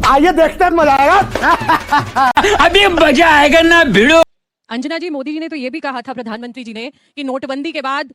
आइए देखते हैं, मजा आएगा। अभी मजा आएगा ना भिड़ो। अंजना जी, मोदी जी ने तो ये भी कहा था, प्रधानमंत्री जी ने, कि नोटबंदी के बाद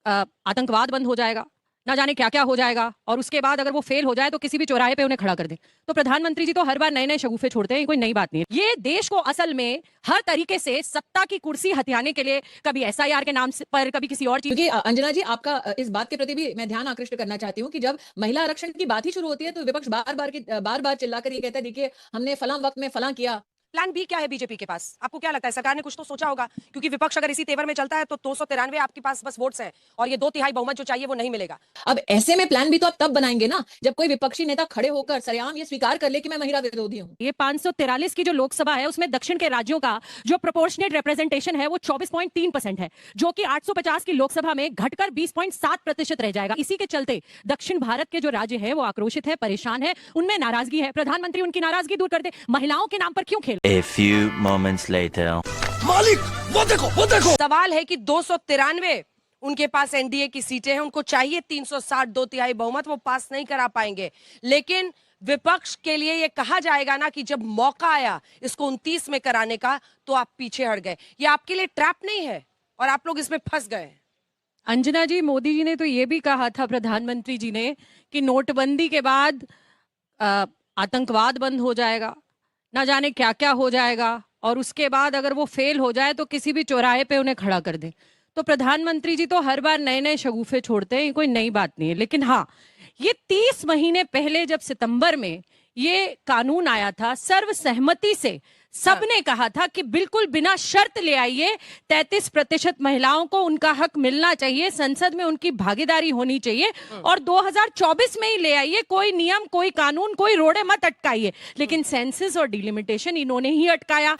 आतंकवाद बंद हो जाएगा, ना जाने क्या क्या हो जाएगा, और उसके बाद अगर वो फेल हो जाए तो किसी भी चौराहे पे उन्हें खड़ा कर दे। तो प्रधानमंत्री जी तो हर बार नए नए शगुफे छोड़ते हैं, कोई नई बात नहीं है। ये देश को असल में हर तरीके से सत्ता की कुर्सी हथियाने के लिए, कभी एसआईआर के नाम पर, कभी किसी और चीज। क्योंकि अंजना जी, आपका इस बात के प्रति भी मैं ध्यान आकृष्ट करना चाहती हूँ कि जब महिला आरक्षण की बात ही शुरू होती है तो विपक्ष बार बार चिल्लाकर ये कहता है, देखिए हमने फलां वक्त में फलां किया। प्लान बी क्या है बीजेपी के पास? आपको क्या लगता है? सरकार ने कुछ तो सोचा होगा, क्योंकि विपक्ष अगर इसी तेवर में चलता है तो 293 आपके पास बस वोट्स हैं और ये 2/3 बहुमत जो चाहिए वो नहीं मिलेगा। अब ऐसे में प्लान भी तो आप तब बनाएंगे ना जब कोई विपक्षी नेता खड़े होकर सरेआम ये स्वीकार कर ले कि मैं महिला विरोधी हूँ। ये 543 की जो लोकसभा है उसमें दक्षिण के राज्यों का जो प्रोपोर्शनेट रिप्रेजेंटेशन है वो 24.3% है, जो कि 850 की लोकसभा में घटकर 20.7% रह जाएगा। इसी के चलते दक्षिण भारत के जो राज्य है वो आक्रोशित है, परेशान है, उनमें नाराजगी है। प्रधानमंत्री उनकी नाराजगी दूर कर दे, महिलाओं के नाम पर क्यों खेल। A few moments later. मालिक वो देखो, वो देखो। सवाल है कि 293 उनके पास एनडीए की सीटें हैं, उनको चाहिए 360, 2/3 बहुमत, वो पास नहीं करा पाएंगे। लेकिन विपक्ष के लिए ये कहा जाएगा ना कि जब मौका आया इसको 29 में कराने का तो आप पीछे हट गए। ये आपके लिए ट्रैप नहीं है और आप लोग इसमें फंस गए। अंजना जी, मोदी जी ने तो ये भी कहा था, प्रधानमंत्री जी ने, कि नोटबंदी के बाद आतंकवाद बंद हो जाएगा, ना जाने क्या क्या हो जाएगा, और उसके बाद अगर वो फेल हो जाए तो किसी भी चौराहे पे उन्हें खड़ा कर दे। तो प्रधानमंत्री जी तो हर बार नए नए शगुफे छोड़ते हैं, कोई नई बात नहीं है। लेकिन हाँ, ये 30 महीने पहले जब सितंबर में ये कानून आया था, सर्वसहमति से सबने कहा था कि बिल्कुल बिना शर्त ले आइए, 33% महिलाओं को उनका हक मिलना चाहिए, संसद में उनकी भागीदारी होनी चाहिए, और 2024 में ही ले आइए। कोई नियम, कोई कानून, कोई रोड़े मत अटकाइए। लेकिन सेंसस और डिलिमिटेशन इन्होंने ही अटकाया।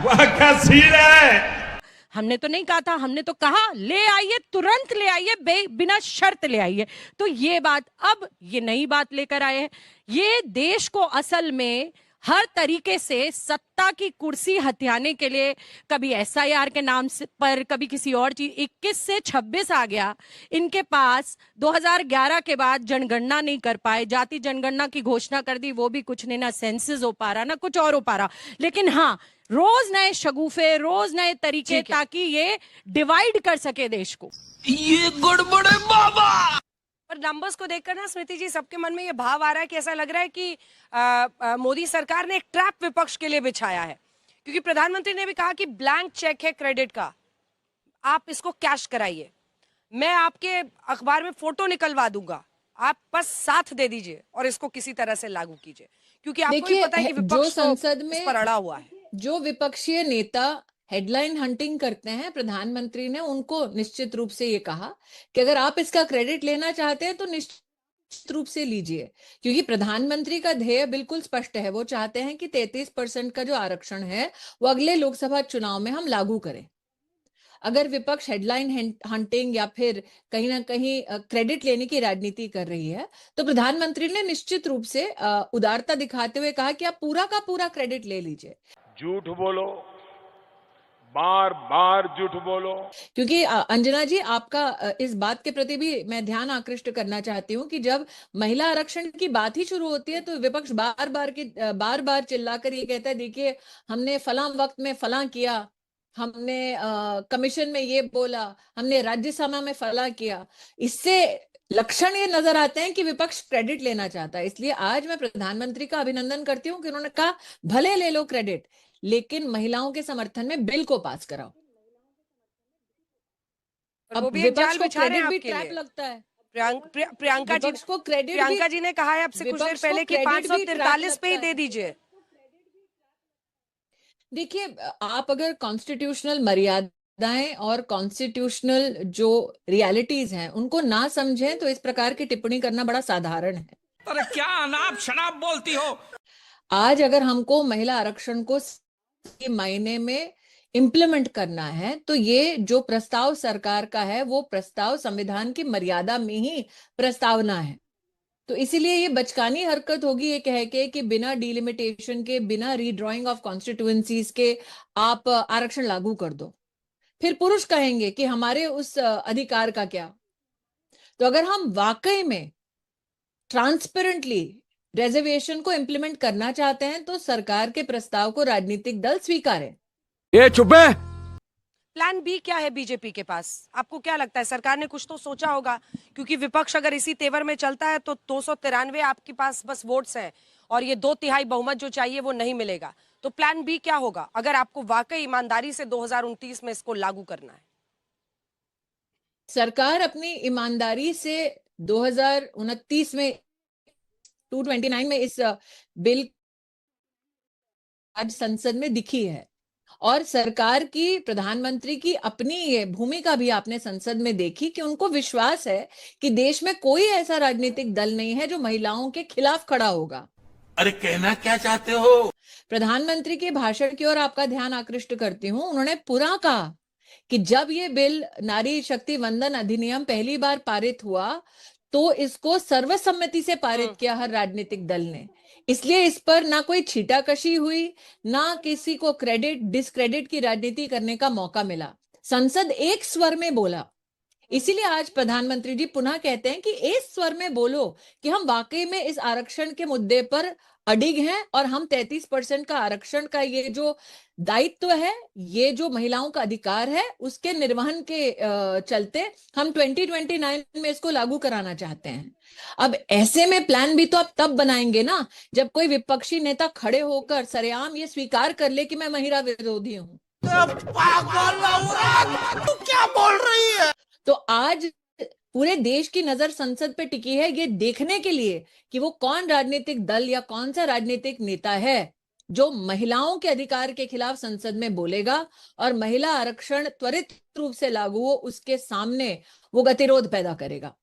वाह क्या सीन है। हमने तो नहीं कहा था, हमने तो कहा ले आइए, तुरंत ले आइए, बिना शर्त ले आइए। तो ये बात, अब ये नई बात लेकर आए हैं। ये देश को असल में हर तरीके से सत्ता की कुर्सी हथियाने के लिए, कभी एसआईआर के नाम पर, कभी किसी और चीज। 21 से 26 आ गया इनके पास। 2011 के बाद जनगणना नहीं कर पाए, जाति जनगणना की घोषणा कर दी, वो भी कुछ नहीं, ना सेंसस हो पा रहा, ना कुछ और हो पा रहा। लेकिन हाँ, रोज नए शगुफे, रोज नए तरीके, ताकि ये डिवाइड कर सके देश को। ये गड़बड़ है बाबा। पर नंबर्स को देखकर ना स्मृति जी, सबके मन में ये भाव आ रहा है कि ऐसा लग रहा है कि मोदी सरकार ने एक ट्रैप विपक्ष के लिए बिछाया है। क्योंकि प्रधानमंत्री ने भी कहा कि ब्लैंक चेक है क्रेडिट का, आप इसको कैश कराइए, मैं आपके अखबार में फोटो निकलवा दूंगा, आप बस साथ दे दीजिए और इसको किसी तरह से लागू कीजिए। क्योंकि आपको भी पता है कि विपक्ष जो संसद में इस पर अड़ा हुआ है। जो विपक्षीय नेता हेडलाइन हंटिंग करते हैं, प्रधानमंत्री ने उनको निश्चित रूप से ये कहा कि अगर आप इसका क्रेडिट लेना चाहते हैं तो निश्चित रूप से लीजिए, क्योंकि प्रधानमंत्री का ध्येय बिल्कुल स्पष्ट है। वो चाहते हैं कि 33% का जो आरक्षण है वो अगले लोकसभा चुनाव में हम लागू करें। अगर विपक्ष हेडलाइन हंटिंग या फिर कहीं ना कहीं क्रेडिट लेने की राजनीति कर रही है, तो प्रधानमंत्री ने निश्चित रूप से उदारता दिखाते हुए कहा कि आप पूरा का पूरा क्रेडिट ले लीजिए। झूठ बोलो, बार बार झूठ बोलो। क्योंकि अंजना जी, आपका इस बात के प्रति भी मैं ध्यान आकृष्ट करना चाहती हूँ कि जब महिला आरक्षण की बात ही शुरू होती है तो विपक्ष बार बार चिल्लाकर ये कहता है, देखिए हमने फलां वक्त में फलां किया, हमने कमीशन में ये बोला, हमने राज्यसभा में फलां किया। इससे लक्षण ये नजर आते हैं कि विपक्ष क्रेडिट लेना चाहता है। इसलिए आज मैं प्रधानमंत्री का अभिनंदन करती हूँ कि उन्होंने कहा भले ले लो क्रेडिट, लेकिन महिलाओं के समर्थन में बिल को पास कराओ। अब वो भी एक जाल बिछा रहे हैं आपके लिए। ट्रैप लगता है। प्रियंका जी ने कहा है आपसे कुछ देर पहले कि 543 पे ही दे दीजिए। देखिए, आप अगर कॉन्स्टिट्यूशनल मर्यादाएं और कॉन्स्टिट्यूशनल जो रियलिटीज हैं उनको ना समझें तो इस प्रकार की टिप्पणी करना बड़ा साधारण है। अरे क्या अनाप शनाप बोलती हो। आज अगर हमको महिला आरक्षण को मायने में इम्प्लीमेंट करना है तो ये जो प्रस्ताव सरकार का है वो प्रस्ताव संविधान की मर्यादा में ही प्रस्तावना है। तो इसीलिए ये बचकानी हरकत होगी ये कह के कि बिना डिलिमिटेशन के, बिना रीड्रॉइंग ऑफ कॉन्स्टिट्यूएंसीज के आप आरक्षण लागू कर दो। फिर पुरुष कहेंगे कि हमारे उस अधिकार का क्या। तो अगर हम वाकई में ट्रांसपेरेंटली रिजर्वेशन को इम्प्लीमेंट करना चाहते हैं तो सरकार के प्रस्ताव को राजनीतिक दल स्वीकारें। ये चुप है। प्लान बी क्या है बीजेपी के पास? आपको क्या लगता है? सरकार ने कुछ तो सोचा होगा, क्योंकि विपक्ष अगर इसी तेवर में चलता है तो 293 आपके पास बस वोट्स हैं और ये 2/3 बहुमत जो चाहिए वो नहीं मिलेगा। तो प्लान बी क्या होगा अगर आपको वाकई ईमानदारी से 2029 में इसको लागू करना है? सरकार अपनी ईमानदारी से 2029 में 229 में इस बिल आज संसद में दिखी है और सरकार की, प्रधानमंत्री की अपनी ये भूमिका भी आपने संसद में देखी कि उनको विश्वास है कि देश में कोई ऐसा राजनीतिक दल नहीं है जो महिलाओं के खिलाफ खड़ा होगा। अरे कहना क्या चाहते हो? प्रधानमंत्री के भाषण की ओर आपका ध्यान आकृष्ट करती हूँ। उन्होंने पूरा कहा कि जब ये बिल नारी शक्ति वंदन अधिनियम पहली बार पारित हुआ तो इसको सर्वसम्मति से पारित किया हर राजनीतिक दल ने, इसलिए इस पर ना कोई छीटाकशी हुई, ना किसी को क्रेडिट डिसक्रेडिट की राजनीति करने का मौका मिला। संसद एक स्वर में बोला। इसीलिए आज प्रधानमंत्री जी पुनः कहते हैं कि एक स्वर में बोलो कि हम वाकई में इस आरक्षण के मुद्दे पर अडिग हैं और हम 33% का आरक्षण का ये जो दायित्व है, ये जो महिलाओं का अधिकार है, उसके निर्वहन के चलते हम 2029 में इसको लागू कराना चाहते हैं। अब ऐसे में प्लान भी तो आप तब बनाएंगे ना जब कोई विपक्षी नेता खड़े होकर सरेआम ये स्वीकार कर ले कि मैं महिला विरोधी हूं। तू क्या बोल रही है? तो आज पूरे देश की नजर संसद पे टिकी है ये देखने के लिए कि वो कौन राजनीतिक दल या कौन सा राजनीतिक नेता है जो महिलाओं के अधिकार के खिलाफ संसद में बोलेगा और महिला आरक्षण त्वरित रूप से लागू हो उसके सामने वो गतिरोध पैदा करेगा।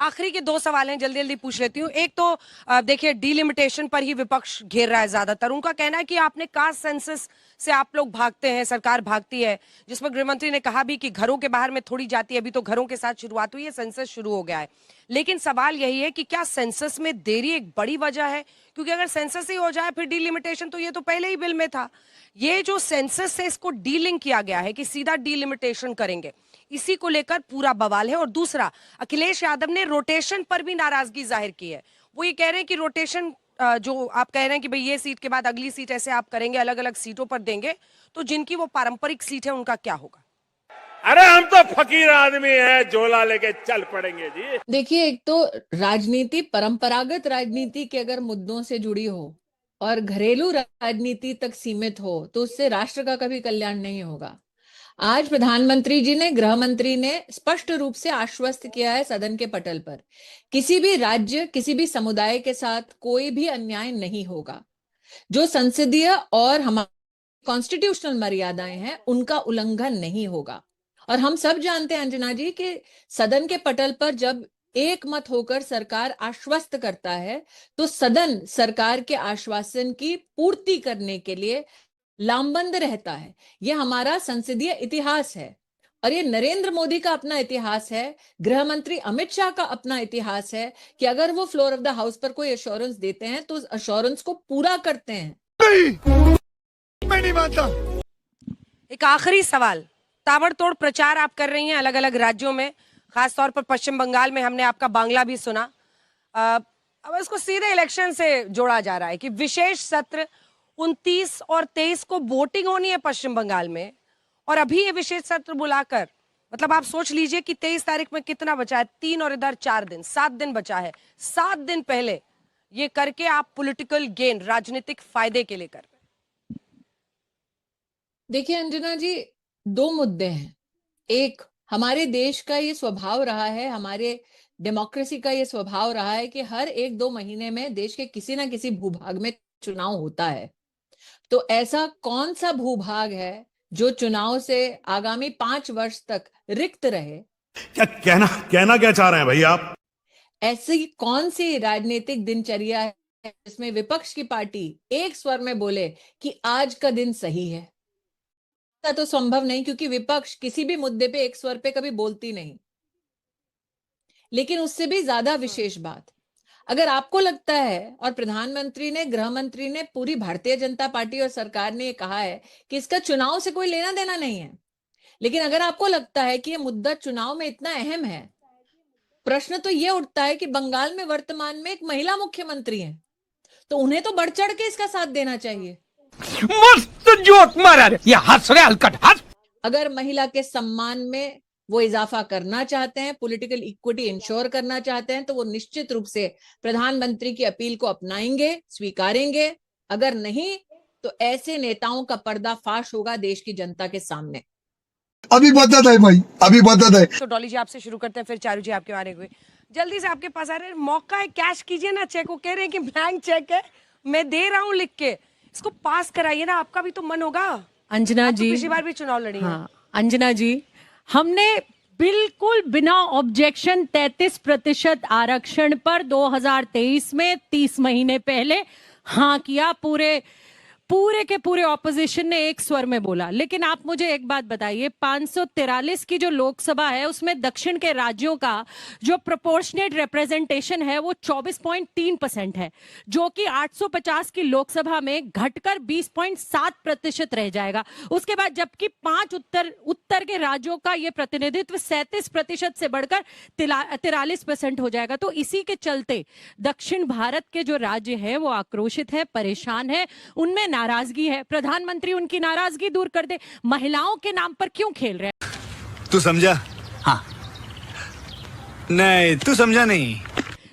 आखिरी के 2 सवाल हैं, जल्दी जल्दी पूछ लेती हूँ। एक तो देखिए, डीलिमिटेशन पर ही विपक्ष घेर रहा है ज्यादातर। उनका कहना है कि आपने कास्ट सेंसस से आप लोग भागते हैं, सरकार भागती है, जिसमें गृहमंत्री ने कहा भी कि घरों के बाहर में थोड़ी जाती है, अभी तो घरों के साथ शुरुआत हुई है, सेंसस शुरू हो गया है। लेकिन सवाल यही है कि क्या सेंसस में देरी एक बड़ी वजह है? क्योंकि अगर सेंसस ही हो जाए फिर डीलिमिटेशन तो ये तो पहले ही बिल में था। ये जो सेंसस से इसको डीलिंक किया गया है कि सीधा डीलिमिटेशन करेंगे, इसी को लेकर पूरा बवाल है। और दूसरा, अखिलेश यादव ने रोटेशन पर भी नाराजगी जाहिर की है। वो ये कह रहे हैं कि रोटेशन जो आप कह रहे हैं कि भाई ये सीट के बाद अगली सीट ऐसे आप करेंगे, अलग अलग सीटों पर देंगे, तो जिनकी वो पारंपरिक सीट है उनका क्या होगा? अरे हम तो फकीर आदमी है, झोला लेके चल पड़ेंगे जी। देखिए, एक तो राजनीति परंपरागत राजनीति के अगर मुद्दों से जुड़ी हो और घरेलू राजनीति तक सीमित हो तो उससे राष्ट्र का कभी कल्याण नहीं होगा। आज प्रधानमंत्री जी ने, गृह मंत्री ने स्पष्ट रूप से आश्वस्त किया है सदन के पटल पर, किसी भी राज्य, किसी भी समुदाय के साथ कोई भी अन्याय नहीं होगा। जो संसदीय और हमारी कॉन्स्टिट्यूशनल मर्यादाएं हैं उनका उल्लंघन नहीं होगा। और हम सब जानते हैं अंजना जी कि सदन के पटल पर जब एक मत होकर सरकार आश्वस्त करता है तो सदन सरकार के आश्वासन की पूर्ति करने के लिए लामबंद रहता है। ये हमारा संसदीय इतिहास है और ये नरेंद्र मोदी का अपना इतिहास है, गृह मंत्री अमित शाह का अपना इतिहास है कि अगर वो फ्लोर ऑफ द हाउस पर कोई एश्योरेंस देते हैं तो उस एश्योरेंस को पूरा करते हैं। मैं नहीं मानता। एक आखिरी सवाल, ताबड़तोड़ प्रचार आप कर रही हैं अलग अलग राज्यों में, खासतौर पर पश्चिम बंगाल में हमने आपका बांग्ला भी सुना। अब इसको सीधे इलेक्शन से जोड़ा जा रहा है कि विशेष सत्र 29 और 23 को वोटिंग होनी है पश्चिम बंगाल में, और अभी ये विशेष सत्र बुलाकर, मतलब आप सोच लीजिए कि 23 तारीख में कितना बचा है, 3 और इधर 4 दिन, 7 दिन बचा है। 7 दिन पहले ये करके आप पॉलिटिकल गेन, राजनीतिक फायदे के लिए कर रहे हैं। देखिए अंजना जी, 2 मुद्दे हैं। एक, हमारे देश का ये स्वभाव रहा है, हमारे डेमोक्रेसी का ये स्वभाव रहा है कि हर 1-2 महीने में देश के किसी ना किसी भूभाग में चुनाव होता है। तो ऐसा कौन सा भूभाग है जो चुनाव से आगामी 5 वर्ष तक रिक्त रहे? क्या कहना क्या चाह रहे हैं भाई आप? ऐसी कौन सी राजनीतिक दिनचर्या है जिसमें विपक्ष की पार्टी एक स्वर में बोले कि आज का दिन सही है? तो संभव नहीं, क्योंकि विपक्ष किसी भी मुद्दे पे एक स्वर पे कभी बोलती नहीं। लेकिन उससे भी ज्यादा विशेष बात, अगर आपको लगता है, और प्रधानमंत्री ने, गृह मंत्री ने, पूरी भारतीय जनता पार्टी और सरकार ने ये कहा है कि इसका चुनाव से कोई लेना देना नहीं है, लेकिन अगर आपको लगता है कि ये मुद्दा चुनाव में इतना अहम है प्रश्न तो ये उठता है कि बंगाल में वर्तमान में एक महिला मुख्यमंत्री है, तो उन्हें तो बढ़ चढ़ के इसका साथ देना चाहिए। मस्त जोक मारा रे, ये हंस रहे हलकट हंस। अगर महिला के सम्मान में वो इजाफा करना चाहते हैं, पॉलिटिकल इक्विटी इंश्योर करना चाहते हैं, तो वो निश्चित रूप से प्रधानमंत्री की अपील को अपनाएंगे, स्वीकारेंगे। अगर नहीं तो ऐसे नेताओं का पर्दाफाश होगा देश की जनता के सामने। अभी बता है भाई, अभी बता है। तो डॉली जी आपसे शुरू करते हैं, फिर चारू जी आपके बारे हुए। जल्दी से आपके पास आ रहे हैं, मौका है, कैश कीजिए ना चेक। वो कह रहे हैं कि ब्लैंक चेक है, मैं दे रहा हूँ लिख के, इसको पास कराइए ना, आपका भी तो मन होगा। अंजना आप तो जी, पिछली बार भी चुनाव लड़ी हैं। हाँ अंजना जी, हमने बिल्कुल बिना ऑब्जेक्शन 33% आरक्षण पर 2023 में 30 महीने पहले हाँ किया। पूरे के पूरे ऑपोजिशन ने एक स्वर में बोला। लेकिन आप मुझे एक बात बताइए, 543 की जो लोकसभा है उसमें दक्षिण के राज्यों का जो प्रोपोर्शनेट रिप्रेजेंटेशन है वो 24.3% है, जो कि 850 की लोकसभा में घटकर 20.7% रह जाएगा। उसके बाद जबकि 5 उत्तर के राज्यों का ये प्रतिनिधित्व 37% से बढ़कर 43% हो जाएगा। तो इसी के चलते दक्षिण भारत के जो राज्य है वो आक्रोशित है, परेशान है, उनमें नाराजगी है। प्रधानमंत्री उनकी नाराजगी दूर कर दे। महिलाओं के नाम पर क्यों खेल रहे हैं? तू समझा? हाँ। नहीं, तू समझा नहीं।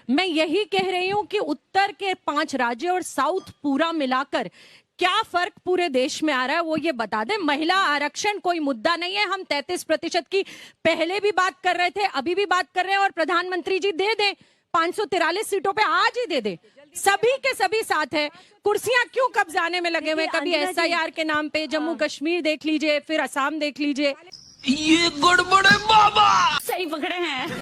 मैं यही कह रही हूं कि उत्तर के 5 राज्य और साउथ पूरा मिलाकर क्या फर्क पूरे देश में आ रहा है वो ये बता दें। महिला आरक्षण कोई मुद्दा नहीं है। हम 33% की पहले भी बात कर रहे थे, अभी भी बात कर रहे हैं, और प्रधानमंत्री जी दे दें 543 सीटों पे, आज ही दे दे। सभी के सभी साथ है। कुर्सियां क्यों कब्जाने में लगे हुए? कभी SIR के नाम पे जम्मू कश्मीर देख लीजिए, फिर असम देख लीजिए। ये गड़बड़े बाबा। सही पकड़े हैं।